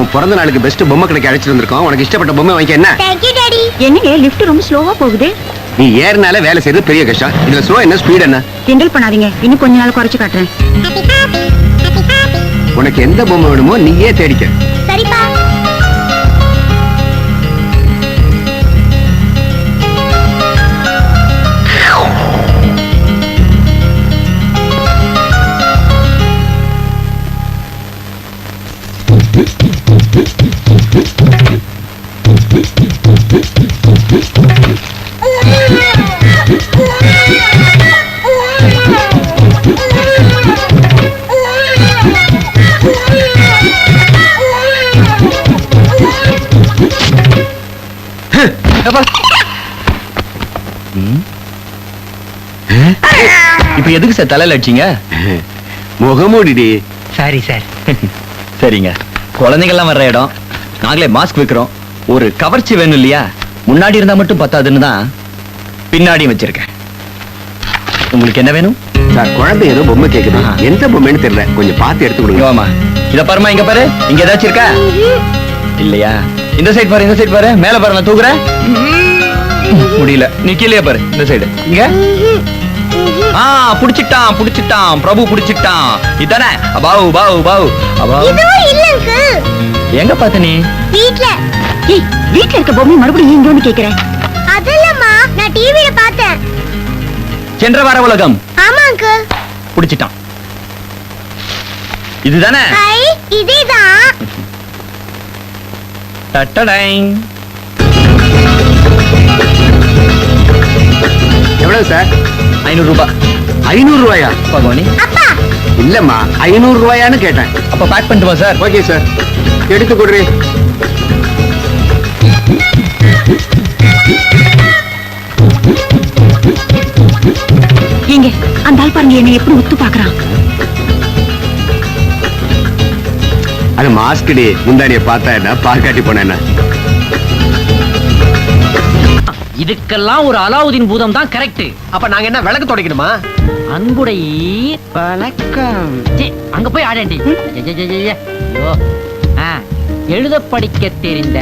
உன் பிறந்த நாளுக்கு பெஸ்ட் பொம்மை கடைக்கு அழைச்சிட்டு வந்திருக்கோம். உனக்கு இஷ்டப்பட்ட பொம்மை வாங்கிக்க என்ன? Thank you daddy. என்னங்க லிஃப்ட் ரொம்ப ஸ்லோவா போகுது? நீ ஏறினால வேலை செய்யறது பெரிய கஷ்டம். இதுல ஸ்லோ என்ன ஸ்பீட் என்ன? கிண்டல் பண்ணாதீங்க. இன்னும் கொஞ்ச நாள் குறைச்சு காட்டுறேன். உனக்கு எந்த பொம்மை வேணுமோ நீயே தேடிக்க. சரிப்பா. இப்ப எதுக்கு சார் தலையில அடிச்சீங்க? முகமூடிடி. Sorry sir. சரிங்க, குழந்தைங்கள்லாம் வர்ற இடம், நாங்களே மாஸ்க் வைக்கிறோம். ஒரு கவர்ச்சி வேணும் இல்லையா? முன்னாடி இருந்தா மட்டும் பத்தாதுன்னு தான் பின்னாடியும் வச்சிருக்கேன். உங்களுக்கு என்ன வேணும் சார்? குழந்தை ஏதோ பொம்மை கேக்குது. எந்த பொம்மைன்னு தெரியல, கொஞ்சம் பார்த்து எடுத்து கொடுங்க. ஆமா, இத பாருமா, இங்க பாரு. இங்க ஏதாச்சும் இருக்கா? இல்லையா? இந்த சைடு பாரு, இந்த சைடு பாரு. மேல பாரு, நான் தூக்குறேன். முடியல, நீ கீழே பாரு. இந்த சைடு இங்க. புடிச்சிட்டான் புடிச்சிட்டான், பிரபு புடிச்சிட்டான். இதானே? பாவு பாவு பாவு. இதுவும் இல்ல அங்கிள். எங்க பாத்த நீ? வீட்ல. ஏய், வீட்ல இருக்க பொம்மை மறுபடியும் இங்க வந்து கேக்குறேன். அதல்லம்மா, நான் டிவில பார்த்தேன். சென்ற வார உலகம். ஆமா அங்கிள். புடிச்சிட்டான். இதுதானே? ஹை, இதேதான். டட்டடைங். எவ்வளவு சார்? 500 ரூபாய். 500 ரூபாயா? பகவானி. அப்பா. இல்லம்மா, 500 ரூபாயான்னு கேட்டேன். அப்ப பேக் பண்ணிட்டுமா சார்? ஓகே சார், எடுத்து கொடுறி. ஏங்க, அந்த ஆள் பாருங்க என்ன எப்படி உத்து பாக்குறான். அது மாஸ்கடி. முந்தாடிய பார்த்தா என்ன, பாக்காட்டி போன என்ன? இதுக்கெல்லாம் ஒரு அலாவுதீன் பூதம் தான் கரெக்ட். அப்ப நாங்க என்ன விளக்கு துடைக்கணுமா? அன்புடை வணக்கம். அங்க போய் ஆடேண்டி. ஐயோ. எழுத படிக்க தெரிந்த,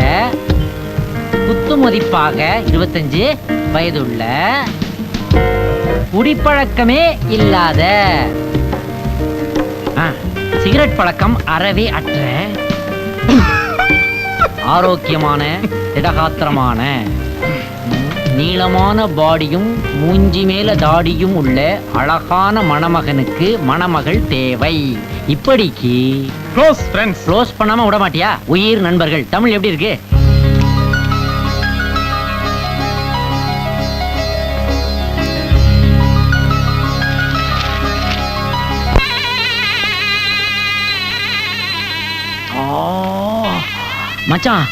குத்து மதிப்பாக 25 வயதுள்ள, குடிப்பழக்கமே இல்லாத, சிகரெட் பழக்கம் அறவே அற்ற, ஆரோக்கியமான, திடகாத்திரமான, நீளமான பாடியும் மூஞ்சி மேல தாடியும் உள்ள அழகான மணமகனுக்கு மணமகள் தேவை. இப்படிக்கு க்ளோஸ் ஃப்ரெண்ட்ஸ். க்ளோஸ் பண்ணாம விட மாட்டியா? உயிர் நண்பர்கள். தமிழ் எப்படி இருக்கு? மச்சான்.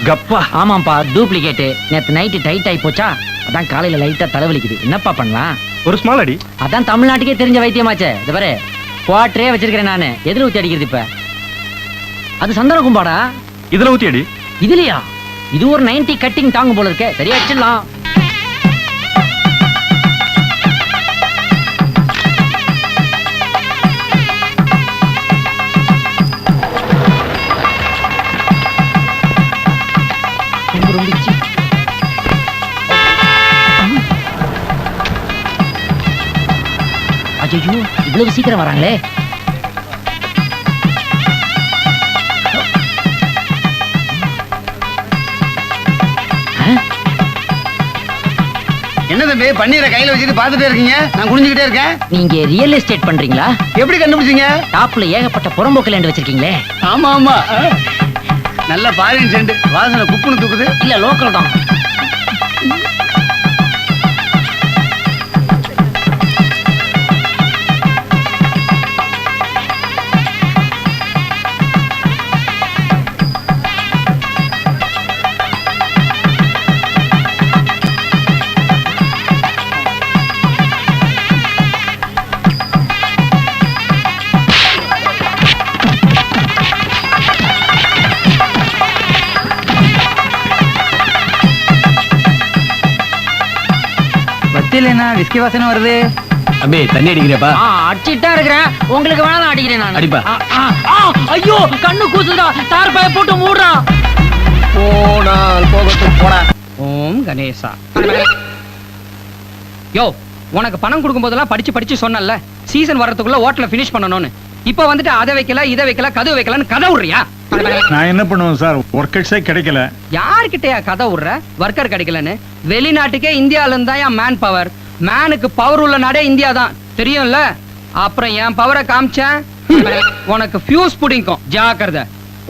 கப்பா. ஆமாப்பா, டூப்ளிகேட். நேத்து நைட்டு டைட் ஆகி போச்சா, அதான் காலையில லைட்டா தலைவலிக்குது. என்னப்பா பண்ணலாம்? ஒரு ஸ்மால் அடி. அதான் தமிழ்நாட்டுக்கே தெரிஞ்ச வைத்தியமாச்சே. இது பாரு, குவாட்டரே வச்சிருக்கிறேன் நானு. எதிர ஊத்தி அடிக்கிறது இப்ப? அது சந்தன கும்பாடா. இதுல ஊத்தி அடி. இதுலயா? இது ஒரு 90 கட்டிங் தாங்கு போல இருக்கே. சரியா அடிச்சிடலாம். ஐயோ, இவ்வளவு சீக்கிரம் வராங்களே. என்ன தம்பி, பன்னீரை கையில வச்சுட்டு பாத்துட்டே இருக்கீங்க? நான் குனிஞ்சுக்கிட்டே இருக்கேன். நீங்க ரியல் எஸ்டேட் பண்றீங்களா? எப்படி கண்டுபிடிச்சீங்க? டாப்ல ஏகப்பட்ட புறம்போக்கு லேண்ட் வச்சிருக்கீங்களே. ஆமா ஆமா, நல்ல பாரின் சென்ட், வாசனை குப்புன்னு தூக்குது. இல்ல, லோக்கல் தான். பத்தியில என்ன விஸ்கி வாசனை வருது? அபே தண்ணி அடிக்கிறியாப்பா? அடிச்சிட்டா இருக்கிறேன். உங்களுக்கு வேணா நான் அடிக்கிறேன் நான். அடிப்பா. ஐயோ கண்ணு கூசுதா. தார் பைய போட்டு மூடுறான். போனால் போகட்டும் போடா. ஓம் கணேசா. யோ உனக்கு பணம் கொடுக்கும் போதெல்லாம் படிச்சு படிச்சு சொன்னல சீசன் வர்றதுக்குள்ள ஹோட்டல ஃபினிஷ் பண்ணணும்னு. இப்ப வந்துட்டு அதை வைக்கல இதை வைக்கல கதவு வைக்கலன்னு கதை விடுறியா? நான் என்ன பண்ணுவேன் சார், ஒர்க்கர்ஸே கிடைக்கல. யார்கிட்டயா கதை விடுற? ஒர்க்கர் கிடைக்கலன்னு. வெளிநாட்டுக்கே இந்தியால இருந்தா மேன் பவர். மேனுக்கு பவர் உள்ள நாடே இந்தியா தான் தெரியும்ல. அப்புறம் என் பவரை காமிச்சேன் உனக்கு ஃபியூஸ் புடிங்கும். ஜாக்கிரதை.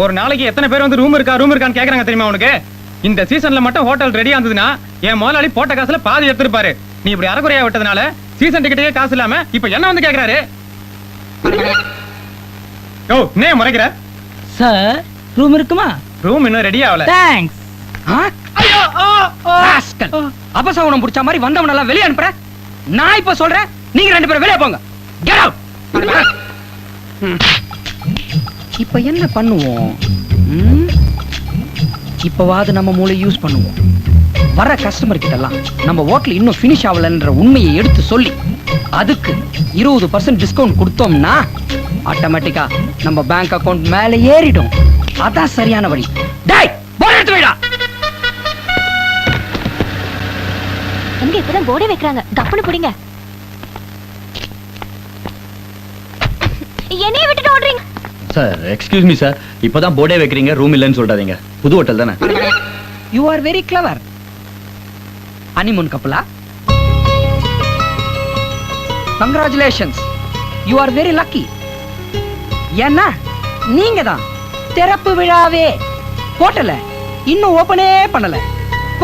ஒரு நாளைக்கு எத்தனை பேர் வந்து ரூம் இருக்கான்னு கேக்குறாங்க தெரியுமா உனக்கு? இந்த சீசன்ல மட்டும் ஹோட்டல் ரெடியா இருந்ததுன்னா என் முதலாளி போட்ட காசுல பாதி எடுத்திருப்பாரு. நீ இப்படி அறகுறையா விட்டதுனால சீசன் டிக்கெட்டே காசு இல்லாம இப்ப என்ன வந்து கேக்குறாரு? யோ என்ன முறைக்கிற? சார் ரூம் இருக்குமா? ரூம் இன்னும் ரெடி ஆகல. தேங்க்ஸ். அபசகுணம் புடிச்ச மாதிரி வந்தவன எல்லாம் வெளிய அனுப்புற. நான் இப்ப சொல்றேன், நீங்க ரெண்டு பேரும் வெளிய போங்க. Get out. இப்ப என்ன பண்ணுவோம்? இப்பவாது நம்ம மூளை யூஸ் பண்ணுவோம். வர கஸ்டமர் கிட்ட எல்லாம் நம்ம ஹோட்டல் இன்னும் ஃபினிஷ் ஆகலன்ற உண்மையை எடுத்து சொல்லி அதுக்கு 20% டிஸ்கவுண்ட் கொடுத்தோம்னா ஆட்டோமேட்டிக்கா நம்ம பேங்க் அக்கவுண்ட் மேல ஏறிடும். அதான் சரியான வழி. டேய் போர்டு எடுத்து வைடா. எங்க இப்பதான் போர்டே வைக்கிறாங்க. கப்புனு புடிங்க. என்னைய விட்டுட்டு ஓடுறீங்க? சார் எக்ஸ்கியூஸ் மீ சார், இப்பதான் போர்டே வைக்கிறீங்க, ரூம் இல்லைன்னு சொல்றாதீங்க. புது ஹோட்டல் தானே. You are very clever. Honeymoon கப்பலா? Congratulations, you are very lucky. ஏன்னா நீங்க தான் திறப்பு விழாவே ஹோட்டல இன்னும் ஓபனே பண்ணல.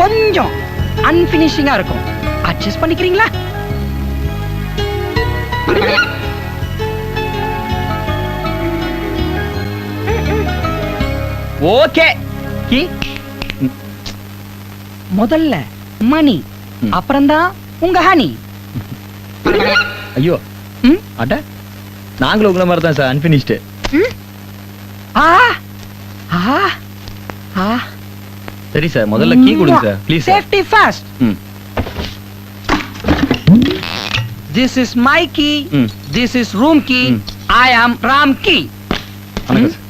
கொஞ்சம் அன்பினிஷிங்கா இருக்கும். அட்ஜஸ்ட் பண்ணிக்கிறீங்களா? ஓகே. கீ முதல்ல மணி, அப்புறம்தான் உங்க ஹனி. ஐயோ அட நாங்களும் உங்களை மாதிரி தான் சார், அன்பினிஷ்டு. ஆ ஆ ஆ. சரி சார், முதல்ல கீ கொடுங்க sir please. Safety first. This is my key. This is room key. I am Ram key. வணக்கம் சார்.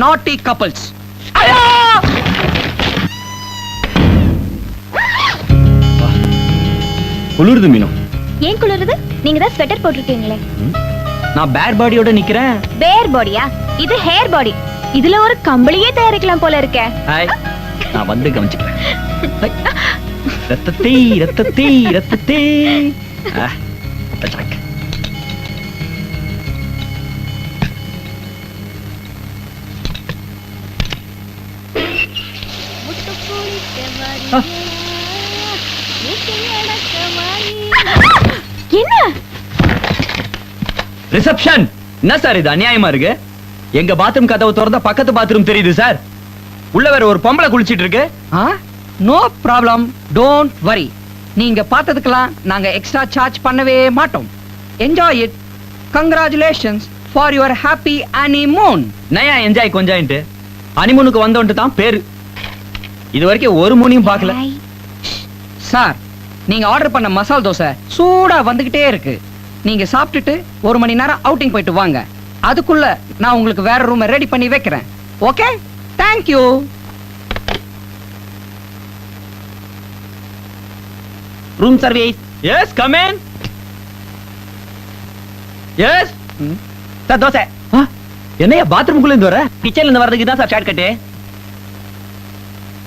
Naughty couples. குளிருது மீனும். ஏன் குளிருது? நீங்க தான் ஸ்வெட்டர் போட்டிருக்கீங்களே. நான் பேர் பாடியோட நிக்கிறேன். பேர் பாடியா? இது ஹேர் பாடி. இதுல ஒரு கம்பளியே தயாரிக்கலாம் போல இருக்கே. ஹாய், நான் வந்து கவனிச்சுக்கிறேன். ரத்தத்தை ரத்தத்தை ரத்தத்தை. அட்டாக். என்ன ரிசப்ஷன்? என்ன சார் இது அநியாயமா இருக்கு? எங்க பாத்ரூம் கதவு திறந்தா பக்கத்து பாத்ரூம் தெரியுது சார். உள்ள வேற ஒரு பொம்பளை குளிச்சிட்டு இருக்கு. No problem, don't worry. நீங்க பார்த்ததுக்கெல்லாம் நாங்க எக்ஸ்ட்ரா சார்ஜ் பண்ணவே மாட்டோம். Enjoy it. Congratulations for your happy honeymoon. நயா என்ஜாய் கொஞ்சாயிட்டு ஹனிமூனுக்கு வந்தோன்ட்டு தான் பேரு. இது வரைக்கும் ஒரு மூணியும் பார்க்கல. சார், நீங்க ஆர்டர் பண்ண மசால் தோசை சூடா வந்துகிட்டே இருக்கு. நீங்க சாப்பிட்டுட்டு 1 மணி நேரம் அவுட்டிங் போயிட்டு வாங்க. அதுக்குள்ள நான் உங்களுக்கு வேற ரூம் ரெடி பண்ணி வைக்கிறேன். Okay, thank you. Room service. Yes come in. Yes sir, dosa. என்னையா பாத்ரூம்குள்ள இருந்து வர? கிச்சன்ல இருந்து வரதுக்கு தான் சார் ஷார்ட் கட்.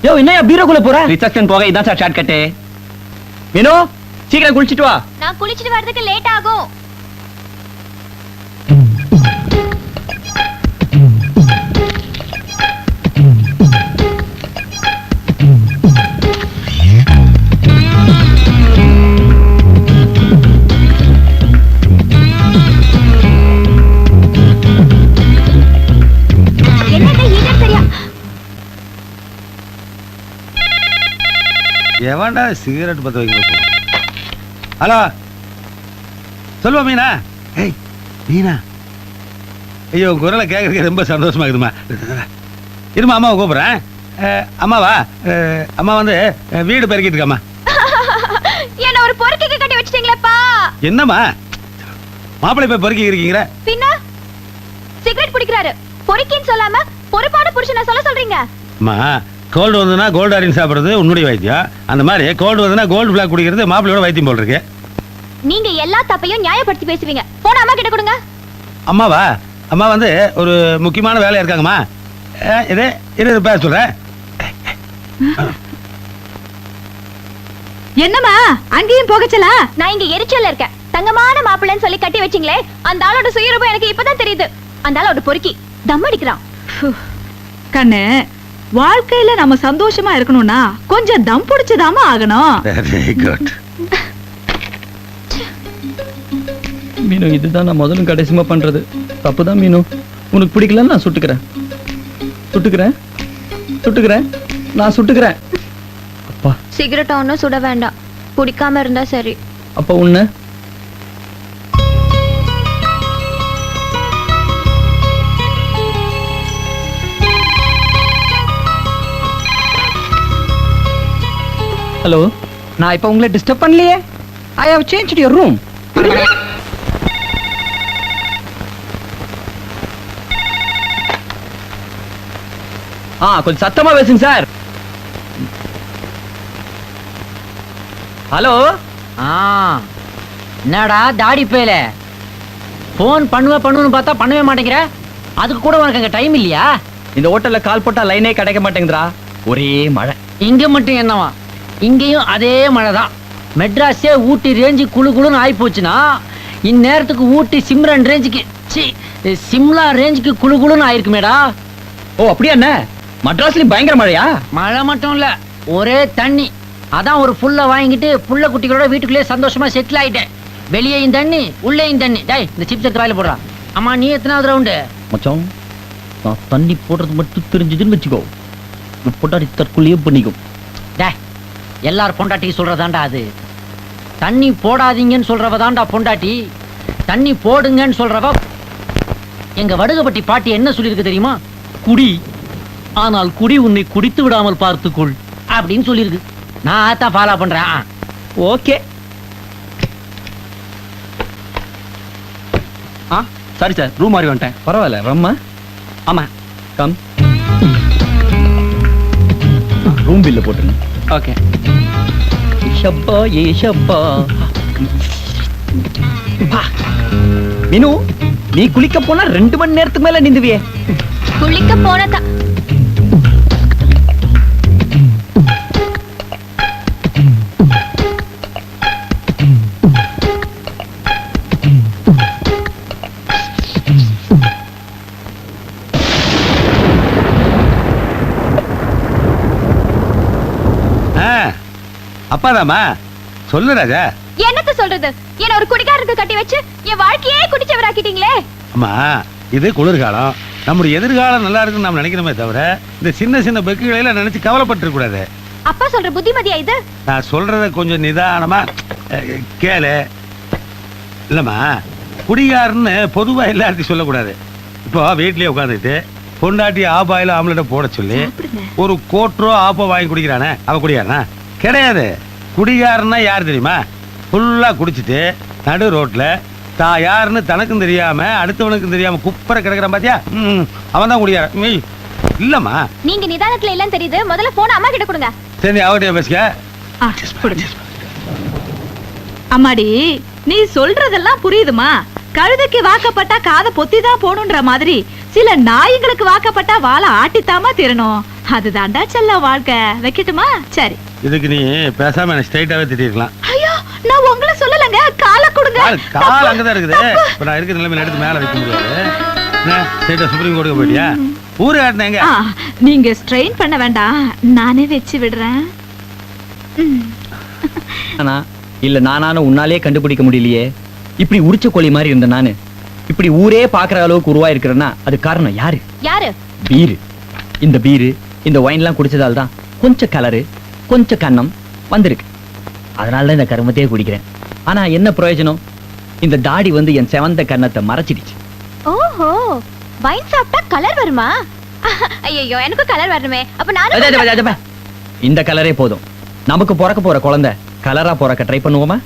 யோ என்னையா பீரோக்குள்ள போற? ரிசப்ஷன் போக இதான் சார் ஷார்ட் கட். மீனோ சீக்கிரம் குளிச்சிட்டு வா. நான் குளிச்சிட்டு வரதுக்கு லேட் ஆகும். எவன்டா சிகரெட் பத்த வைக்க? ஹலோ, சொல்லுவா மீனா. ஏய் மீனா, ஐயோ குரலை கேட்கறதுக்கு ரொம்ப சந்தோஷமா இருக்குதுமா. இருமா, அம்மாவை கூப்பிடுறேன். அம்மாவா? அம்மா வந்து வீடு பெருக்கிட்டு இருக்காம்மா. என்ன ஒரு பொறுக்கைக்கு கட்டி வச்சிட்டீங்களேப்பா. என்னம்மா மாப்பிள்ளை போய் பொறுக்கி இருக்கீங்க? பின்ன சிகரெட் பிடிக்கிறாரு, பொறுக்கின்னு சொல்லாம பொறுப்பான புருஷனை சொல்ல சொல்றீங்க? அம்மா கோல்டு வந்ததுன்னா கோல்டு ஆரின் சாப்பிடுறது உன்னுடைய வைத்தியம். அந்த மாதிரி கோல்டு வந்ததுன்னா கோல்டு பிளாக் குடிக்கிறது மாப்பிள்ளையோட வைத்தியம் போல் இருக்கு. நீங்க எல்லா தப்பையும் நியாயப்படுத்தி பேசுவீங்க. போன அம்மா கிட்ட கொடுங்க. அம்மாவா? அம்மா வந்து ஒரு முக்கியமான வேலையா இருக்காங்கம்மா. இது பேச சொல்றேன். என்னம்மா அங்கேயும் போகச்சலா? நான் இங்க எரிச்சல்ல இருக்கேன். தங்கமான மாப்பிள்ளைன்னு சொல்லி கட்டி வச்சிங்களே, அந்த ஆளோட சுயரூபம் எனக்கு இப்பதான் தெரியுது. அந்த ஆளோட பொறுக்கி தம் அடிக்கிறான். கண்ணு, வாழ்க்கையில நம்ம சந்தோஷமா இருக்கணும்னா கொஞ்சம் தம் பிடிச்சதாம ஆகணும். Very good. மீனு, இதுதான் நான் முதலும் கடைசிமா பண்றது தப்புதான் மீனு. உனக்கு பிடிக்கல, நான் சுட்டுக்கிறேன் நான் சுட்டுக்கிறேன். அப்பா, சிகரெட் ஒன்னும் சுட வேண்டாம், குடிக்காம இருந்தா சரி. அப்ப உன்ன ஹலோ, நான் இப்ப உங்களை டிஸ்டர்ப் பண்ணலையே. I have changed your room. கொஞ்சம் சத்தமா பேசுங்க சார். ஹலோ. என்னடா தாடி பேல, போன் பண்ணுவேன்னு பார்த்தா பண்ணவே மாட்டேங்கிற. அதுக்கு கூட உனக்கு அங்க டைம் இல்லையா? இந்த ஹோட்டல்ல கால் போட்டா லைனே கிடைக்க மாட்டேங்குதுடா. ஒரே மழை. இங்க மட்டும் என்னவா? இங்கேயும் அதே மழை தான். மெட்ராஸே ஊட்டி ரேஞ்சு குளு குளுன்னு ஆகி போச்சுன்னா, இந்நேரத்துக்கு ஊட்டி சிம்ரன் ரேஞ்சுக்கு சிம்லா ரேஞ்சுக்கு குளு குளுன்னு ஆயிருக்குமேடா. ஓ அப்படியா? என்ன மட்ராஸ்லயும் பயங்கர மழையா? மழை மட்டும் இல்ல, ஒரே தண்ணி. அதான் ஒரு புல்ல வாங்கிட்டு புள்ள குட்டிகளோட வீட்டுக்குள்ளே சந்தோஷமா செட்டில் ஆயிட்டேன். வெளியேயும் தண்ணி, உள்ளேயும் தண்ணி. டேய், இந்த சிப்ஸ் எடுத்து வாயில போடுறா. அம்மா, நீ எத்தனாவது ரவுண்டு? மச்சான், நான் தண்ணி போடுறது மட்டும் தெரிஞ்சதுன்னு வச்சுக்கோ, பொட்டாடி தற்கொலையே பண்ணிக்கும். டேய், எல்லாரும் பொண்டாட்டி சொல்றதாண்டா அது. தண்ணி போடாதீங்கன்னு சொல்றவ தாண்டா பொண்டாட்டி. தண்ணி போடுங்கன்னு சொல்றவ. எங்க வடுகப்பட்டி பாட்டி என்ன சொல்லிருக்கு தெரியுமா? குடி, ஆனால் குடி உன்னை குடித்து விடாமல் பார்த்துக்கொள் அப்படின்னு சொல்லியிருக்கு. நான் அதான் ஃபாலோ பண்றேன். ஓகே. சாரி சார், ரூம் மாறி வந்துட்டேன். பரவாயில்ல, ரம்மா. ஆமா, கம். ரூம் பில்ல போட்டுருங்க. ஓகே. ஷப்பா ஏ ஷப்பா. மீனு, நீ குளிக்க போனா 2 மணி நேரத்துக்கு மேல நிந்துவியே. குளிக்க போனதா? அப்பாதாமா சொல்லு ராஜா. என்னத்த சொல்றது? என்ன ஒரு குடிகாரருக்கு கட்டி வச்சு என் வாழ்க்கையே குடிச்சவராக்கிட்டீங்களே. அம்மா, இது குளிர்காலம். நம்முடைய எதிர்காலம் நல்லா இருக்குன்னு நாம் நினைக்கிறோமே தவிர இந்த சின்ன சின்ன பெக்குகளை நினைச்சு கவலைப்பட்டு கூடாது. அப்பா சொல்ற புத்திமதியா இது? நான் சொல்றத கொஞ்சம் நிதானமா கேளு. இல்லம்மா, குடிகாரன்னு பொதுவா எல்லாத்தையும் சொல்லக்கூடாது. இப்போ வீட்லயே உட்காந்துட்டு பொண்டாட்டி ஆபாயில ஆம்லெட்ட போட சொல்லி ஒரு கோட்ரோ ஆப்போ வாங்கி குடிக்கிறானே, அவ குடிகாரனா? கிடையாது. குடிகாரன்னா யார் தெரியுமா? ஃபுல்லா குடிச்சிட்டு நடு ரோட்ல தான் யாருன்னு தனக்கும் தெரியாம அடுத்தவனுக்கும் தெரியாம குப்பரை கிடக்குறான் பாத்தியா, அவன் தான் குடிகாரன். இல்லம்மா, நீங்க நிதானத்துல இல்லன்னு தெரியுது. முதல்ல போன அம்மா கிட்ட கொடுங்க. சரி, அவகிட்ட பேசுக. அம்மாடி, நீ சொல்றதெல்லாம் புரியுதுமா? கழுதைக்கு வாக்கப்பட்டா காதை பொத்திதான் போகணுன்ற மாதிரி சில நாய்களுக்கு வாக்கப்பட்டா வாழை ஆட்டித்தாமா திரணும். அதுதான்டா செல்ல வாழ்க்கை. வைக்கட்டுமா? சரி. இதுக்கு நீ பேசாம என்ன ஸ்ட்ரைட்டாவே திட்டிருக்கலாம். ஐயோ, நான் உங்களை சொல்லலங்க. காலை கொடுங்க. கால் அங்கதான் இருக்குது. இப்ப நான் இருக்கிற நிலைமையில எடுத்து மேல வைக்க முடியாது. என்ன ஸ்ட்ரைட்டா சுப்ரீம் கோர்ட்டுக்கு போயிட்டியா? ஊரு காட்டினேங்க. நீங்க ஸ்ட்ரெயின் பண்ண வேண்டாம், நானே வச்சு விடுறேன். இல்ல நானான உன்னாலே கண்டுபிடிக்க முடியலையே. இப்படி உரிச்ச கோழி மாதிரி இருந்த நானு இப்படி ஊரே பாக்குற அளவுக்கு உருவாயிருக்கிறேன்னா அது காரணம் யாரு? யாரு? பீரு. இந்த பீரு, இந்த ஒயின்லாம் குடிச்சதால தான் கொஞ்சம் கலரு, கொஞ்சம் கண்ணம் வந்திருக்கு. அதனால இந்த கருமத்தையே குடிக்கிறேன். ஆனா என்ன பிரயோஜனம்? இந்த தாடி வந்து என் செவந்த கண்ணத்தை மறைச்சிடுச்சு. ஓஹோ, வைன் சாப்பிட்டா கலர் வருமா? ஐயோ, எனக்கு கலர் வரணுமே. அப்ப நானும் இந்த கலரே போதும். நமக்கு பிறக்க போற குழந்தை கலரா பிறக்க ட்ரை பண்ணுவோமா?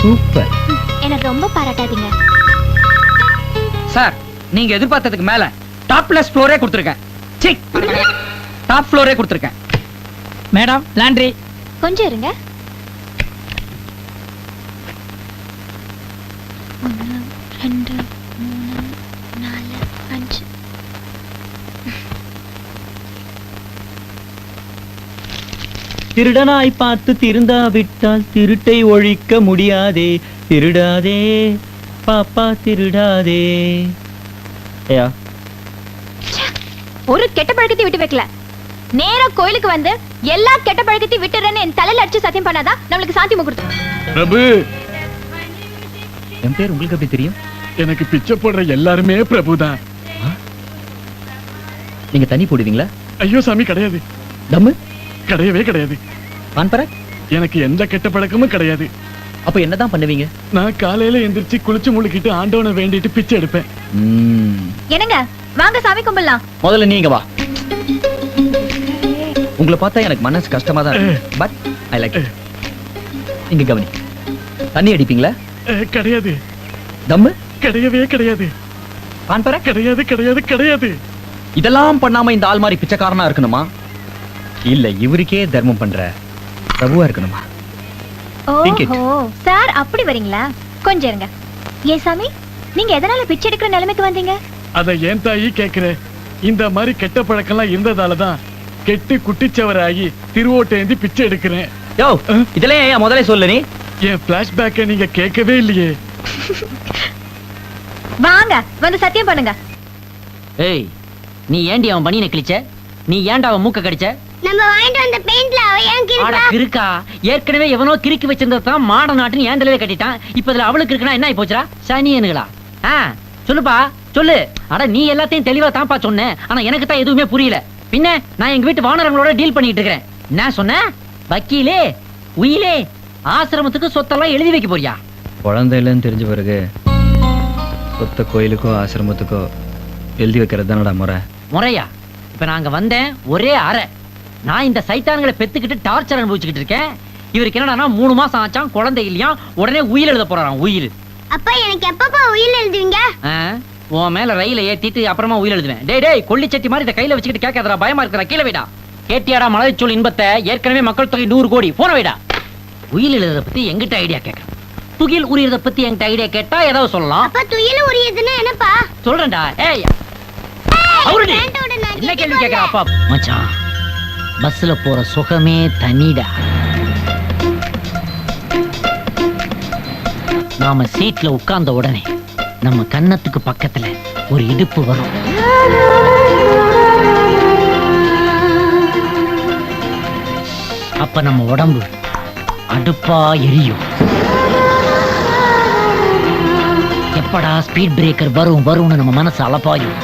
சூப்பர். என்ன ரொம்ப பாராட்டாதீங்க. சார் நீங்க எதிர்பார்த்ததுக்கு மேல டாப்லெஸ் ஃப்ளோரே கொடுத்துருக்கேன். சீ, டாப் ஃப்ளோரே கொடுத்துருக்கேன். Madam laundry. கொஞ்சம் இருங்க. 1 2 3 4 5. திருடனாய் பார்த்து திருந்தா விட்டால் திருட்டை ஒழிக்க முடியாதே. திருடாதே பாப்பா திருடாதே. ஏயா ஒரு கெட்ட பழக்கத்தை விட்டு வைக்கல. நேரா கோயிலுக்கு வந்து எல்லா கெட்ட பழக்கத்தையும் விட்டுறேன்னு என் தலையில அடிச்சு சத்தியம் பண்ணாதான் நம்மளுக்கு சாந்தி முகூர்த்தம். பிரபு, என் பேர் உங்களுக்கு எப்படி தெரியும்? எனக்கு பிச்சை போடுற எல்லாருமே பிரபுதான். நீங்க தண்ணி போடுவீங்களா? ஐயோ சாமி, கிடையாது. தம்மு கிடையவே கிடையாது. பான்பர எனக்கு எந்த கெட்ட பழக்கமும் கிடையாது. அப்ப என்னதான் பண்ணுவீங்க? நான் காலையில எந்திரிச்சு குளிச்சு முழுக்கிட்டு ஆண்டவனை வேண்டிட்டு பிச்சை எடுப்பேன். என்னங்க வாங்க சாமி கும்பிடலாம். முதல்ல நீங்க வா. உங்களை பார்த்தா எனக்கு மனசு கஷ்டமா தான் இருக்கு. But I like it. இங்க கவனி. தண்ணி அடிப்பீங்களா? கிடையாது. தம்மு கிடையவே கிடையாது. பான்பர கிடையாது கிடையாது கிடையாது. இதெல்லாம் பண்ணாம இந்த ஆள் மாதிரி பிச்சைக்காரனா இருக்கணுமா, இல்ல இவருக்கே தர்மம் பண்ற பிரபுவா இருக்கணுமா? Think it. ஓஹோ சார், அப்படி வரீங்களா? கொஞ்சம் இருங்க. ஏன் சாமி, நீங்க எதனால பிச்சை எடுக்கிற நிலைமைக்கு வந்தீங்க? அத ஏன் தாயி கேக்குற? இந்த மாதிரி கெட்ட பழக்கம்லாம் இருந்ததாலதான் கெட்டு குட்டிச்சவராகி திருவோட்டேந்தி பிச்சை எடுக்கிறேன். யோ, இதெல்லாம் ஏன் முதல்ல சொல்லு நீ? என் பிளாஷ்பேக்க நீங்க கேட்கவே இல்லையே. வாங்க வந்து சத்தியம் பண்ணுங்க. ஏய், நீ ஏண்டி அவன் பனியனை கிழிச்ச? நீ ஏன்டா அவன் மூக்க கடிச்ச? நம்ம வாங்கிட்டு வந்த பெயிண்ட்ல அவ ஏன் ஆட கிறுக்கா, ஏற்கனவே எவனோ கிறுக்கி வச்சிருந்ததான் மாட நாட்டுன்னு ஏன் தலையில கட்டிட்டான். இப்ப இதுல அவளுக்கு இருக்குன்னா என்ன ஆயி போச்சுடா? சனியனுங்களா? சொல்லுப்பா சொல்லு. அட நீ எல்லாத்தையும் தெளிவா தான்ப்பா சொன்ன, ஆனா எனக்கு தான் எதுவுமே புரியல. பின்ன நான் எங்க வீட்டு வானரங்களோட டீல் பண்ணிட்டு இருக்கிறேன். என்ன சொன்ன? வக்கீலே உயிலே ஆசிரமத்துக்கு சொத்தெல்லாம் எழுதி வைக்க போறியா? குழந்தை இல்லைன்னு தெரிஞ்ச பிறகு சொத்த கோயிலுக்கோ ஆசிரமத்துக்கோ எழுதி வைக்கிறது தானடா முறை. முறையா? இப்ப நாங்க வந்தேன் ஒரே அறை. நான் இந்த சைத்தான்களை பெத்துக்கிட்டு டார்ச்சர் அனுபவிச்சுக்கிட்டு இருக்கேன். இவருக்கு என்னடா 3 மாசம் ஆச்சான், குழந்தை இல்லையா, உடனே உயிர் எழுத போறாராம். உயிர். அப்பா எனக்கு எப்பப்பா உயிர் எழுதுவீங்க? உன் மேல ரயில ஏத்திட்டு அப்புறமா உயிர் எழுதுவேன். டேய் டேய், கொல்லிச்சட்டி மாதிரி இதை கையில வச்சுக்கிட்டு கேட்காதடா, பயமா இருக்கிறா. கீழே வைடா. கேட்டியாடா மலைச்சொல் இன்பத்தை? ஏற்கனவே மக்கள் தொகை 100 கோடி. போன வைடா. உயிர் எழுதுறத பத்தி எங்கிட்ட ஐடியா கேட்க, துகில் உரியறத பத்தி என்கிட்ட ஐடியா கேட்டா ஏதாவது சொல்லலாம். அப்பா துகில் உரியதுன்னா என்னப்பா? சொல்றேன்டா. ஏய் அவருடி என்ன கேள்வி கேட்கற? அப்பா மச்சான், பஸ்ல போற சுகமே தனிடா. நாம சீட்ல உட்கார்ந்த உடனே நம்ம கன்னத்துக்கு பக்கத்துல ஒரு இடுப்பு வரும். அப்ப நம்ம உடம்பு அடுப்பா எரியும். எப்படா ஸ்பீட் பிரேக்கர் வரும் வரும்னு நம்ம மனசு அலப்பாயும்.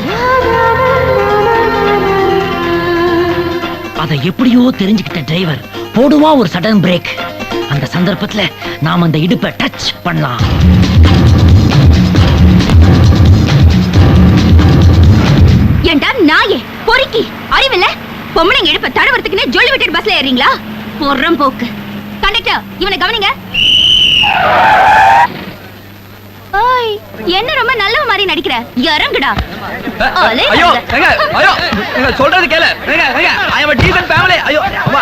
அதை எப்படியோ தெரிஞ்சுக்கிட்ட டிரைவர் போடுவா ஒரு சடன் பிரேக். அந்த சந்தர்ப்பத்துல நாம அந்த இடுப்பை டச் பண்ணலாம். ஏண்டா நாயே பொறுக்கி அறிவில்ல? பொம்பளைங்க இடுப்ப தடவறதுக்குனே ஜொல்லி விட்டு பஸ்ல ஏறீங்களா? பொறம் போக்கு. கண்டக்டர், இவனை கவனிங்க. ஓய், என்ன ரொம்ப நல்லவ மாதிரி நடிக்கிற? இறங்குடா. ஐயோ ஏங்க, ஐயோ நீங்க சொல்றது கேளு. ஏங்க ஏங்க, ஐ அம் a decent family. ஐயோ அம்மா.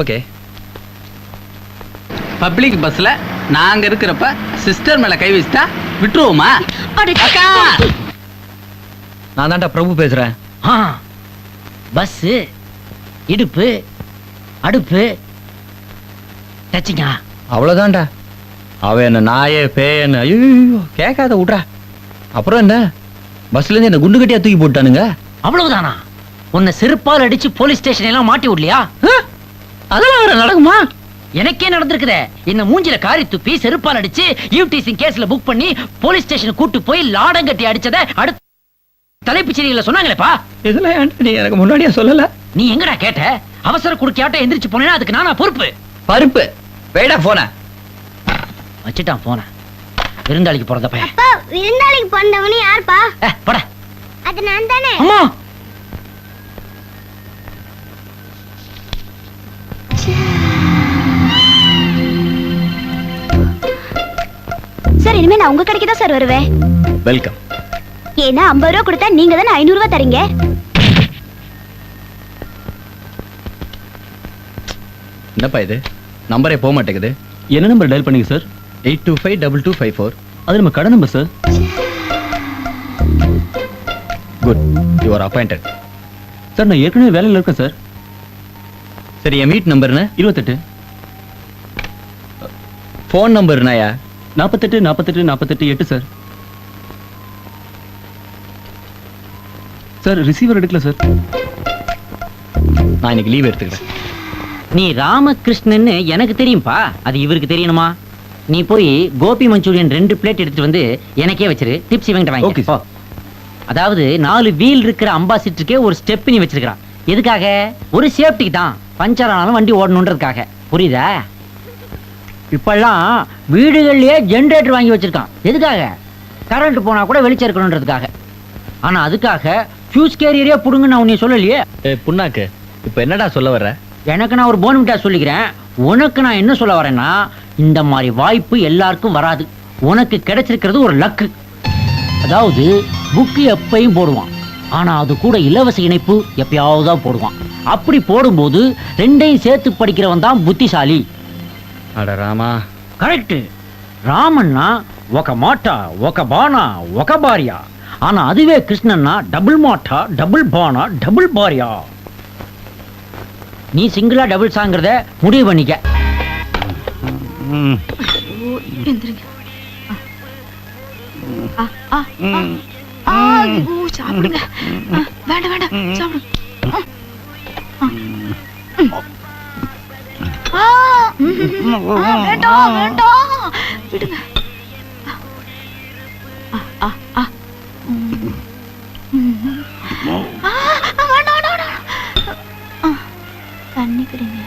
ஓகே. பப்ளிக் பஸ்ல நாங்க இருக்கிறப்ப சிஸ்டர் மேல கை வச்சுட்டா விட்டுருவோமா? நான் தான்டா பிரபு பேசுறேன். பஸ் இடுப்பு அடுப்பு டச்சிங்கா அவ்வளவுதான்டா. அவ என்ன நாயே பேயன்னு ஐயோ கேட்காத விட்றா. அப்புறம் என்ன, பஸ்ல இருந்து என்ன குண்டு கட்டியா தூக்கி போட்டானுங்க. அவ்வளவுதானா? உன்னை செருப்பால் அடிச்சு போலீஸ் ஸ்டேஷன் எல்லாம் மாட்டி விடலையா? அதெல்லாம் வேற நடக்குமா? எனக்கே நடந்திருக்குதே. என்ன மூஞ்சில காரி துப்பி செருப்பால் அடிச்சு யூடிசி கேஸ்ல புக் பண்ணி போலீஸ் ஸ்டேஷன் கூட்டு போய் லாடம் கட்டி அடிச்சத அடுத்த தலைப்புச் செய்தியில சொன்னாங்களேப்பா. இதெல்லாம் நீ எனக்கு முன்னாடியே சொல்லல. நீ எங்கடா கேட்ட? அவசர குறுக்கியாட்ட எந்திரிச்சு போனேன்னா அதுக்கு நானா பொறுப்பு? பருப்பு வேடா போன வச்சுட்டான் போன. விருந்தாளிக்கு பிறந்த பையன். அப்பா, விருந்தாளிக்கு பிறந்தவனே யாருப்பா? போட. அது நான் தானே. அம்மா இனிமே நான் உங்க கடைக்கு தான் சார் வருவேன். வெல்கம். ஏன்னா 50 ரூபா கொடுத்தா நீங்க தானே 500 ரூபா தரீங்க. என்னப்பா இது நம்பரே போக மாட்டேங்குது. என்ன நம்பர் டயல் பண்ணீங்க சார்? 825224. அது நம்ம கடை number sir. Good, you are appointed. Sir நான் ஏற்கனவே வேலையில் இருக்கேன் சார். சரி, என் மீட் நம்பர்னு 28. ஃபோன் நம்பர்னாயா? 48 48 48 8 சார். சார் ரிசீவர் எடுக்கல சார். நான் இன்னைக்கு லீவ் எடுத்துக்கிறேன். நீ ராமகிருஷ்ணன்னு எனக்கு தெரியும்பா, அது இவருக்கு தெரியணுமா? நீ போய் கோபி மஞ்சூரியன் 2 பிளேட் எடுத்துட்டு வந்து எனக்கே வச்சிரு. டிப்ஸ் இவங்கிட்ட வாங்கி. Okay, போ. அதாவது 4 வீல் இருக்கிற அம்பாசிடருக்கே ஒரு ஸ்டெப் நீ வச்சிருக்கான். எதுக்காக? ஒரு சேஃப்டிக்கு தான். பஞ்சர் ஆனாலும் வண்டி ஓடணுன்றதுக்காக. புரியுதா? இப்பெல்லாம் வீடுகள்லயே ஜெனரேட்டர் வாங்கி வச்சிருக்கான். எதுக்காக? கரண்ட் போனா கூட வெளிச்சம் இருக்கணுன்றதுக்காக. ஆனா அதுக்காக ஃபியூஸ் கேரியரே புடுங்க நான் உன்னை சொல்லலையே. புண்ணாக்கு, இப்ப என்னடா சொல்ல வர்ற? எனக்கு நான் ஒரு போன்விட்டா சொல்லிக்கிறேன். உனக்கு நான் என்ன சொல்ல வரேன்னா, இந்த மாதிரி வாய்ப்பு எல்லாருக்கும் வராது. உனக்கு கிடைச்சிருக்கிறது ஒரு லக்கு. அதாவது புக்கு எப்பயும் போடுவான், ஆனா அது கூட இலவச இணைப்பு எப்பயாவது தான் போடுவான். அப்படி போடும்போது 2ஐயும் சேர்த்து படிக்கிறவன் தான் புத்திசாலி. அட ராமா. கரெக்ட். ராமன்னா ఒక మాట ఒక బాణ ఒక భార్య. ஆனா அதுவே கிருஷ்ணன்னா டபுள் மாட்டா டபுள் பானா டபுள் பாரியா. நீ சிங்கிளா டபுள் சாங்கிறத முடிவு பண்ணிக்க. எந்திரிங்க. சாப்பிடுங்க. வேண்டாம் வேண்டாம், சாப்பிடுங்க. வேண்டாம் வேண்டாம், விடுங்க. தண்ணி குடிங்க.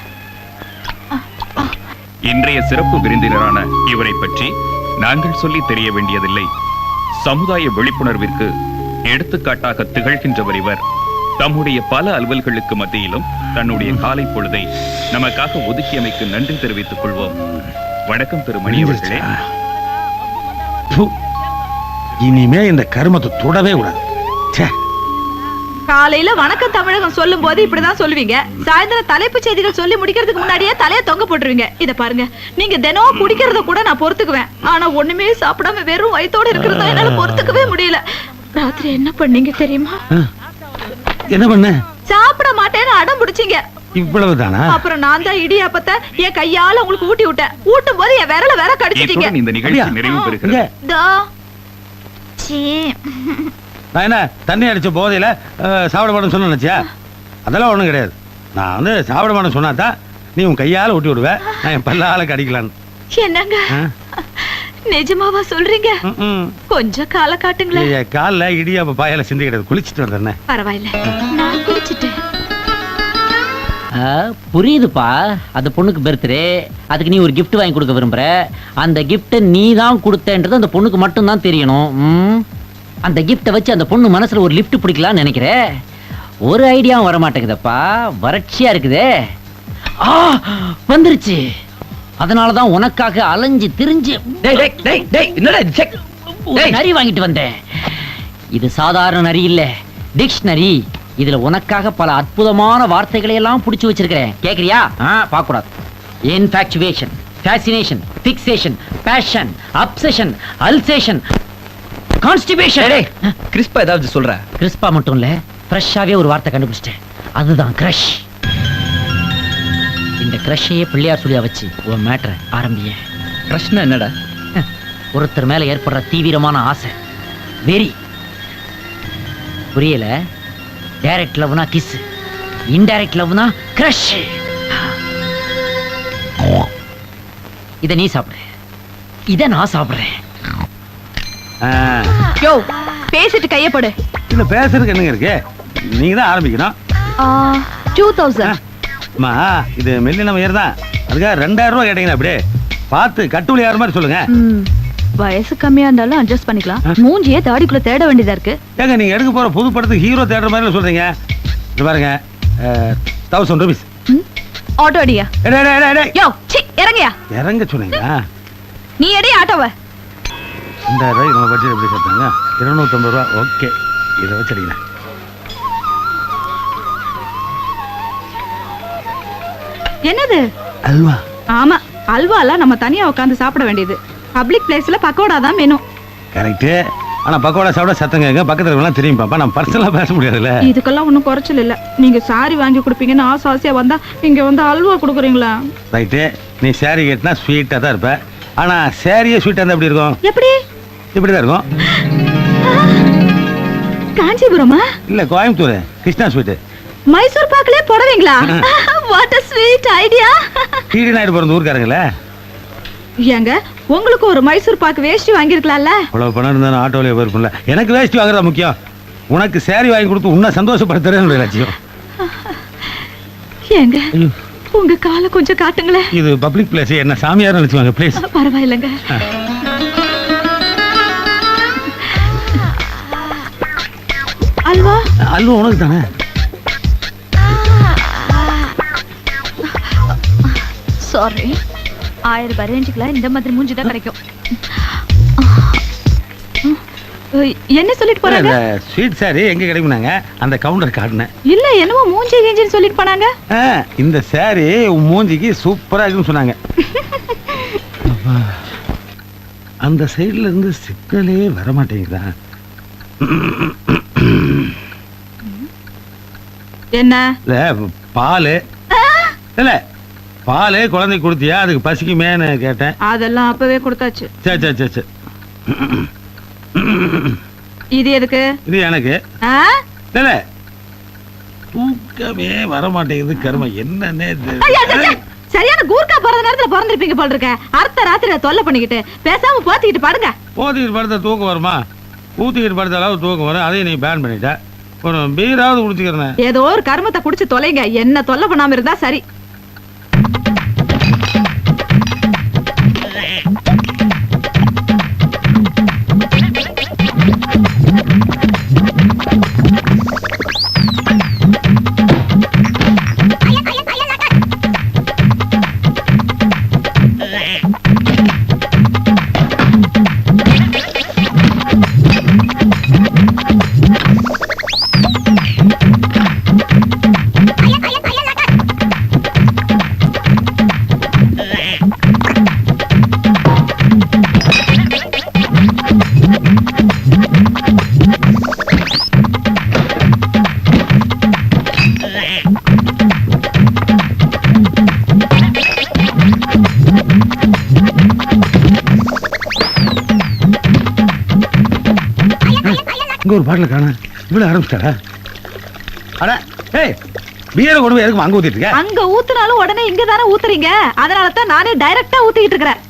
இன்றைய சிறப்பு விருந்தினரான இவரை பற்றி நாங்கள் சொல்லி தெரிய வேண்டியதில்லை. சமுதாய விழிப்புணர்விற்கு எடுத்துக்காட்டாக திகழ்கின்றவர் இவர். தம்முடைய பல அலுவல்களுக்கு மத்தியிலும் தன்னுடைய காலை பொழுதை நமக்காக ஒதுக்கியமைக்கு நன்றி தெரிவித்துக் கொள்வோம். வணக்கம் திரு மணி அவர்களே. இனிமே இந்த கருமத்தை தொடவே கூடாது. காலையில வணக்கம் தமிழகம் சொல்லும் போது இப்படிதான் சொல்லுவீங்க. சாயந்தரம் தலைப்புச் செய்திகள் சொல்லி முடிக்கிறதுக்கு முன்னாடியே தலைய தொங்க போட்டுருவீங்க. இத பாருங்க, நீங்க தினம் குடிக்கிறத கூட நான் பொறுத்துக்குவேன். ஆனா ஒண்ணுமே சாப்பிடாம வெறும் வயித்தோட இருக்கிறத என்னால பொறுத்துக்கவே முடியல. ராத்திரி என்ன பண்ணீங்க தெரியுமா? என்ன பண்ண? சாப்பிட மாட்டேன்னு அடம் பிடிச்சீங்க. இவ்வளவுதானா? அப்புறம் நான் தான் இடியாப்பத்தை என் கையால உங்களுக்கு ஊட்டி விட்டேன். ஊட்டும் போது என் விரல வேற கடிச்சிட்டீங்க. இந்த நிகழ்ச்சி நிறைவு பெறுகிறது. நான் என்ன தண்ணி அடிச்ச போதையில சாப்பிட மாட்டேன்னு சொன்ன நினைச்சியா? அதெல்லாம் ஒண்ணும் கிடையாது. நான் வந்து சாப்பிட மாட்டேன்னு சொன்னாதான் நீ உன் கையால ஊட்டி விடுவேன். நான் என் பல்லால கடிக்கலான்னு. என்னங்க நிஜமாவா சொல்றீங்க? கொஞ்சம் கால காட்டுங்களேன். கால்ல இடியாப்ப பாயால சிந்தி கிடையாது. குளிச்சுட்டு வந்தேன். பரவாயில்ல, நான் குளிச்சுட்டேன். புரியுதுப்பா. அந்த பொண்ணுக்கு பர்த்டே, அதுக்கு நீ ஒரு gift வாங்கி கொடுக்க விரும்புற. அந்த gift நீ தான் கொடுத்தன்றது அந்த பொண்ணுக்கு மட்டும் தான் தெரியணும். அந்த கிஃப்ட்டை வச்சு அந்த பொண்ணு மனசுல ஒரு லிஃப்ட் பிடிக்கலாம்னு நினைக்கிறேன். ஒரு ஐடியாவும் வர மாட்டேங்குதப்பா. வறட்சியா இருக்குதே. வந்துருச்சு. அதனாலதான் உனக்காக அலைஞ்சு திரிஞ்சு நரி வாங்கிட்டு வந்தேன். இது சாதாரண நரி இல்ல, டிக்ஷனரி. இதுல உனக்காக பல அற்புதமான வார்த்தைகளை எல்லாம் புடிச்சு வச்சிருக்கிறேன். கேக்குறியா? பார்க்க கூடாது. Infatuation, fascination, fixation, passion, obsession, Alsatian, constipation. கிறிஸ்பா ஏதாவது சொல்ற? கிறிஸ்பா மட்டும் இல்ல, ஃப்ரெஷ்ஷாவே ஒரு வார்த்தை கண்டுபிடிச்சிட்டேன். அதுதான் கிரஷ். இந்த கிரஷையே பிள்ளையார் சொல்லியா வச்சு உன் மேட்டரை ஆரம்பிய. கிரஷ்னா என்னடா? ஒருத்தர் மேல ஏற்படுற தீவிரமான ஆசை, வெறி. புரியல? டைரக்ட் லவ்னா கிஸ், இன்டைரக்ட் லவ்னா கிரஷ். இத நீ சாப்பிடு, இத நான் சாப்பிடுறேன். யோ, பேசிட்டு கைய போடு. இல்ல பேசுறதுக்கு என்னங்க இருக்கு? நீங்க தான் ஆரம்பிக்கணும். 2000. அம்மா, இது மெல்லின உயர் தான். அதுக்காக 2000 ரூபாய் கேட்டீங்களா? அப்படியே பார்த்து கட்டுவலி யார் மாதிரி சொல்லுங்க. வயசு கம்மியா இருந்தாலும் அட்ஜஸ்ட் பண்ணிக்கலாம். மூஞ்சியே தாடிக்குள்ள தேட வேண்டியதா இருக்கு. ஏங்க நீங்க எடுக்க போற புது படத்துக்கு ஹீரோ தேடுற மாதிரி சொல்றீங்க. இது பாருங்க, 1000 ரூபீஸ். ஆட்டோ அடியா? யோ, சி இறங்கயா. இறங்க சொன்னீங்களா? நீ எடி ஆட்டோவ. ரூபாய்க்கு நம்ம பட்ஜெட் எப்படி சேர்த்தாங்க? 250 ரூபா. ஓகே, இதை வச்சிருக்கேன். என்னது? அல்வா. ஆமா, அல்வாலாம் நம்ம தனியா உட்காந்து சாப்பிட வேண்டியது. பப்ளிக் பிளேஸ்ல பக்கோடா தான் மெனு. கரெக்ட். ஆனா பக்கோடா சாப்பிட சத்தம் கேட்க பக்கத்துல இருக்கலாம் தெரியும் பாப்பா. நான் பர்சனலா பேச முடியாதுல்ல. இதுக்கெல்லாம் ஒன்றும் குறைச்சல் இல்ல. நீங்க சாரி வாங்கி கொடுப்பீங்கன்னு ஆசையா வந்தா இங்க வந்து அல்வா கொடுக்குறீங்களா? ரைட்டு. நீ சாரி கேட்டினா ஸ்வீட்டா தான் இருப்ப. ஆனா சாரியே ஸ்வீட்டா இருந்தா எப்படி இருக்கும்? எப்படி? இப்படிதான் இருக்கும். காஞ்சிபுரமா? இல்ல கோயம்புத்தூர் கிருஷ்ணா ஸ்வீட். மைசூர் பாக்குலே போடுவீங்களா? What a sweet idea. DD Naidu பிறந்த ஊர்க்காரங்களே. ஏங்க, உங்களுக்கு ஒரு மைசூர் பாக்கு வேஷ்டி வாங்கி இருக்கலாம்ல? அவ்வளவு பணம் இருந்தா ஆட்டோலயே போயிருக்கும்ல. எனக்கு வேஷ்டி வாங்குறதா முக்கியம். உனக்கு சாரி வாங்கி கொடுத்து உன்னை சந்தோஷப்படுத்துறேன்னு லட்சியம். ஏங்க, உங்க காலை கொஞ்சம் காட்டுங்களேன். இது பப்ளிக் பிளேஸ், என்ன சாமியார் நினைச்சுவாங்க ப்ளீஸ். பரவாயில்லைங்க. அல்வா? அல்வா உனக்கு தானே? சாரி, 1000 ரூபாய் ரேஞ்சுக்குலாம் இந்த மாதிரி மூஞ்சி தான் கிடைக்கும். என்ன சொல்லிட்டு போறாங்க? ஸ்வீட் சாரி எங்க கிடைக்கும்னாங்க, அந்த கவுண்டர் காட்டினேன். இல்ல, என்னமோ மூஞ்சி கிஞ்சின்னு சொல்லிட்டு போனாங்க. இந்த சாரி உன் மூஞ்சிக்கு சூப்பரா இருக்குன்னு சொன்னாங்க. அந்த சைடுல இருந்து சிக்னலே வர மாட்டேங்குதா? என்ன? பால் இல்ல, பால் குழந்தை கொடுத்தியா? அதுக்கு பசிக்குமேன்னு கேட்டேன். அதெல்லாம் அப்பவே கொடுத்தாச்சு. சரி சரி சரி சரி. இது எதுக்கு? இது எனக்கு. இல்ல, தூக்கமே வர மாட்டேங்குது. கர்மம் என்னன்னே சரியான கூர்க்கா பிறந்த நேரத்துல பிறந்திருப்பீங்க போல் இருக்க. அடுத்த ராத்திரி தொல்லை பண்ணிக்கிட்டு பேசாம போத்திக்கிட்டு படுங்க. போத்திக்கிட்டு படுத்தா தூக்கம் வருமா? ஊத்திக்கிட்டு படுத்த அளவு தூக்கம் வரும். அதையும் நீ பேன் பண்ணிட்ட. ஒரு பீராவது குடிச்சுக்கிறேன். ஏதோ ஒரு கர்மத்தை குடிச்சு தொலைங்க. என்ன தொல்லை பண்ணாம இருந்தா சரி. இங்க ஒரு பாட்டில் காண இவ்வளவு ஆரம்பிச்சிட்டாரா? அட ஏய், பியரை கொண்டு போய் எதுக்கு அங்க ஊத்திட்டு இருக்க? அங்க ஊத்துனாலும் உடனே இங்க தானே ஊத்துறீங்க. அதனால தான் நானே டைரக்டா ஊத்திக்கிட்டு இருக்கிறேன்.